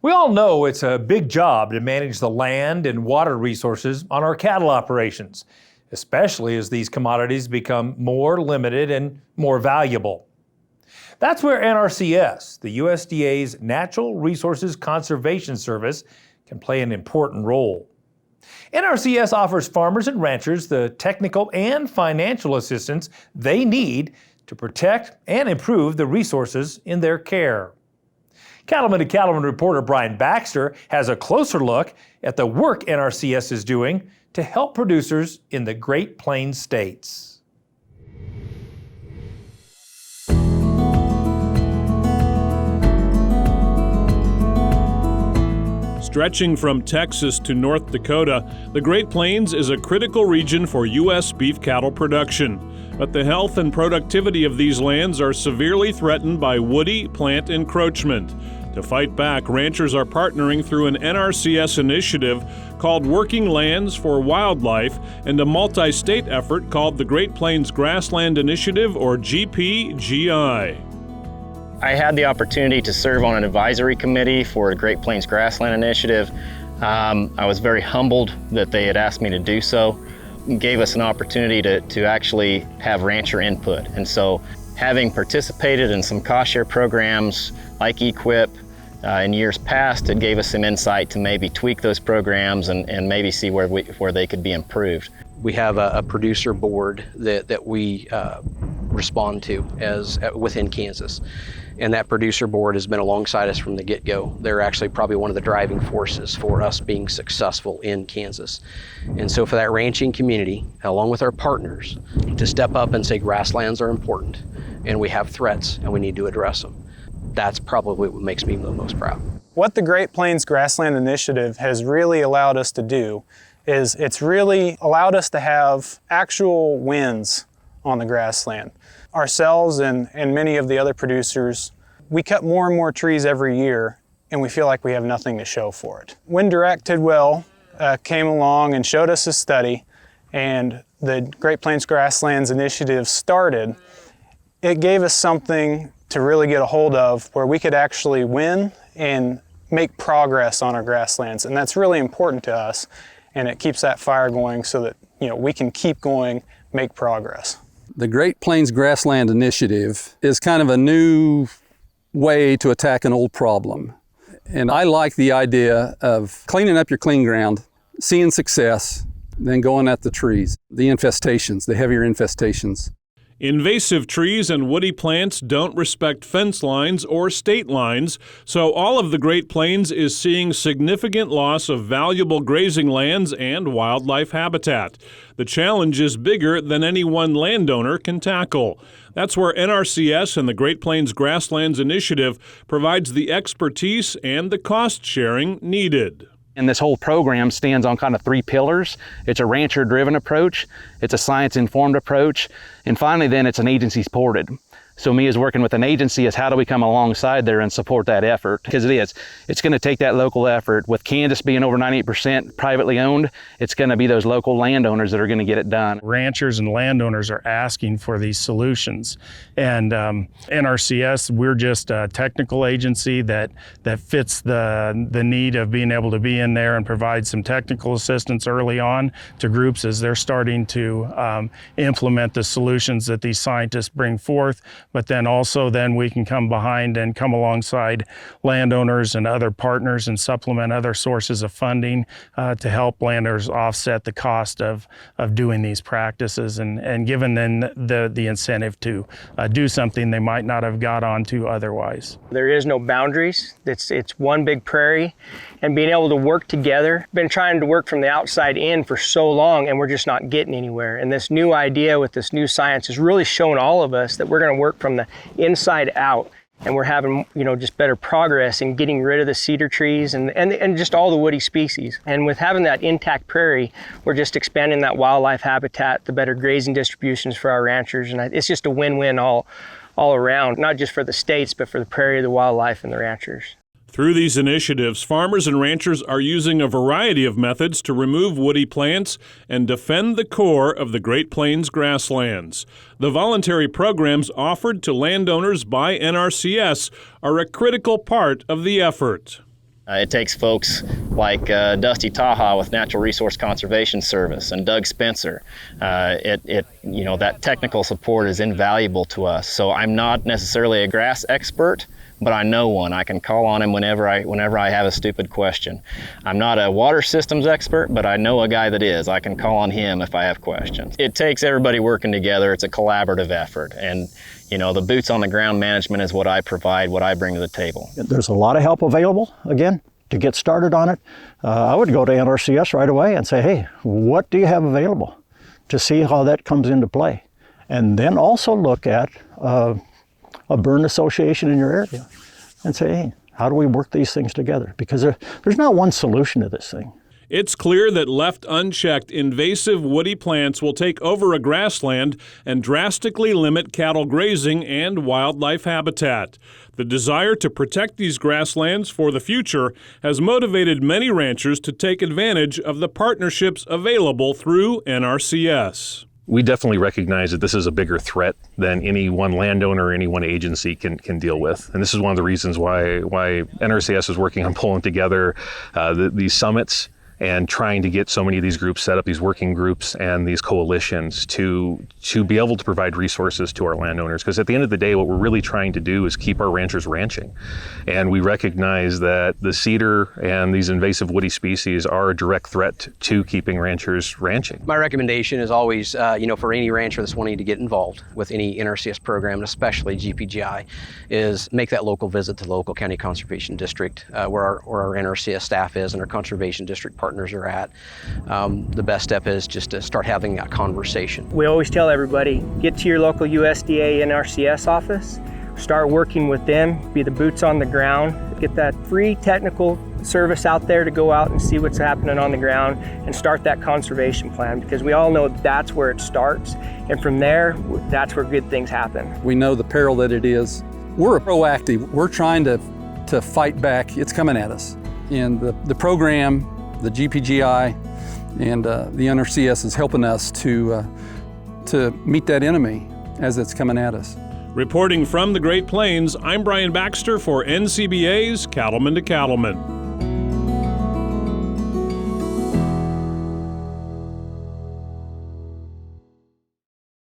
We all know it's a big job to manage the land and water resources on our cattle operations, especially as these commodities become more limited and more valuable. That's where NRCS, the USDA's Natural Resources Conservation Service, can play an important role. NRCS offers farmers and ranchers the technical and financial assistance they need to protect and improve the resources in their care. Cattleman to Cattleman reporter Brian Baxter has a closer look at the work NRCS is doing to help producers in the Great Plains states. Stretching from Texas to North Dakota, the Great Plains is a critical region for U.S. beef cattle production. But the health and productivity of these lands are severely threatened by woody plant encroachment. To fight back, ranchers are partnering through an NRCS initiative called Working Lands for Wildlife and a multi-state effort called the Great Plains Grassland Initiative, or GPGI. I had the opportunity to serve on an advisory committee for the Great Plains Grassland Initiative. I was very humbled that they had asked me to do so. It gave us an opportunity to actually have rancher input. And so having participated in some cost share programs like EQIP in years past, it gave us some insight to maybe tweak those programs and maybe see where they could be improved. We have a producer board that we respond to within Kansas. And that producer board has been alongside us from the get-go. They're actually probably one of the driving forces for us being successful in Kansas. And so for that ranching community, along with our partners, to step up and say grasslands are important and we have threats and we need to address them, that's probably what makes me the most proud. What the Great Plains Grassland Initiative has really allowed us to do is it's really allowed us to have actual wins on the grassland. Ourselves and many of the other producers, we cut more and more trees every year and we feel like we have nothing to show for it. When Direct Tidwell came along and showed us a study and the Great Plains Grasslands Initiative started, it gave us something to really get a hold of where we could actually win and make progress on our grasslands. And that's really important to us, and it keeps that fire going so that we can keep going, make progress. The Great Plains Grassland Initiative is kind of a new way to attack an old problem. And I like the idea of cleaning up your clean ground, seeing success, then going at the trees, the infestations, the heavier infestations. Invasive trees and woody plants don't respect fence lines or state lines, so all of the Great Plains is seeing significant loss of valuable grazing lands and wildlife habitat. The challenge is bigger than any one landowner can tackle. That's where NRCS and the Great Plains Grasslands Initiative provides the expertise and the cost sharing needed. And this whole program stands on kind of three pillars. It's a rancher-driven approach, it's a science-informed approach, and finally then it's an agency-supported. So me as working with an agency is how do we come alongside there and support that effort? Because it's going to take that local effort. With Kansas being over 98% privately owned, it's going to be those local landowners that are going to get it done. Ranchers and landowners are asking for these solutions. And NRCS, we're just a technical agency that fits the need of being able to be in there and provide some technical assistance early on to groups as they're starting to implement the solutions that these scientists bring forth. But then also we can come behind and come alongside landowners and other partners and supplement other sources of funding to help landowners offset the cost of doing these practices and given them the incentive to do something they might not have got onto otherwise. There is no boundaries. It's one big prairie, and being able to work together. Been trying to work from the outside in for so long and we're just not getting anywhere. And this new idea with this new science has really shown all of us that we're going to work from the inside out, and we're having just better progress in getting rid of the cedar trees and just all the woody species. And with having that intact prairie, we're just expanding that wildlife habitat, the better grazing distributions for our ranchers, and it's just a win-win all around, not just for the states but for the prairie, the wildlife, and the ranchers. Through these initiatives, farmers and ranchers are using a variety of methods to remove woody plants and defend the core of the Great Plains grasslands. The voluntary programs offered to landowners by NRCS are a critical part of the effort. It takes folks like Dusty Taha with Natural Resource Conservation Service and Doug Spencer. That technical support is invaluable to us. So I'm not necessarily a grass expert, but I know one. I can call on him whenever I have a stupid question. I'm not a water systems expert, but I know a guy that is. I can call on him if I have questions. It takes everybody working together. It's a collaborative effort. And the boots on the ground management is what I provide, what I bring to the table. There's a lot of help available, again, to get started on it. I would go to NRCS right away and say, hey, what do you have available, to see how that comes into play. And then also look at a burn association in your area and say, hey, how do we work these things together? Because there's not one solution to this thing. It's clear that left unchecked, invasive woody plants will take over a grassland and drastically limit cattle grazing and wildlife habitat. The desire to protect these grasslands for the future has motivated many ranchers to take advantage of the partnerships available through NRCS. We definitely recognize that this is a bigger threat than any one landowner or any one agency can deal with. And this is one of the reasons why NRCS is working on pulling together these summits and trying to get so many of these groups set up, these working groups and these coalitions to be able to provide resources to our landowners. Because at the end of the day, what we're really trying to do is keep our ranchers ranching. And we recognize that the cedar and these invasive woody species are a direct threat to keeping ranchers ranching. My recommendation is always, for any rancher that's wanting to get involved with any NRCS program, and especially GPGI, is make that local visit to the local county conservation district where our NRCS staff is and our conservation district partners are at. The best step is just to start having a conversation. We always tell everybody, get to your local USDA NRCS office, start working with them, be the boots on the ground, get that free technical service out there to go out and see what's happening on the ground and start that conservation plan, because we all know that's where it starts, and from there, that's where good things happen. We know the peril that it is. We're proactive. We're trying to fight back. It's coming at us. And the program, the GPGI, and the NRCS is helping us to meet that enemy as it's coming at us. Reporting from the Great Plains, I'm Brian Baxter for NCBA's Cattleman to Cattleman.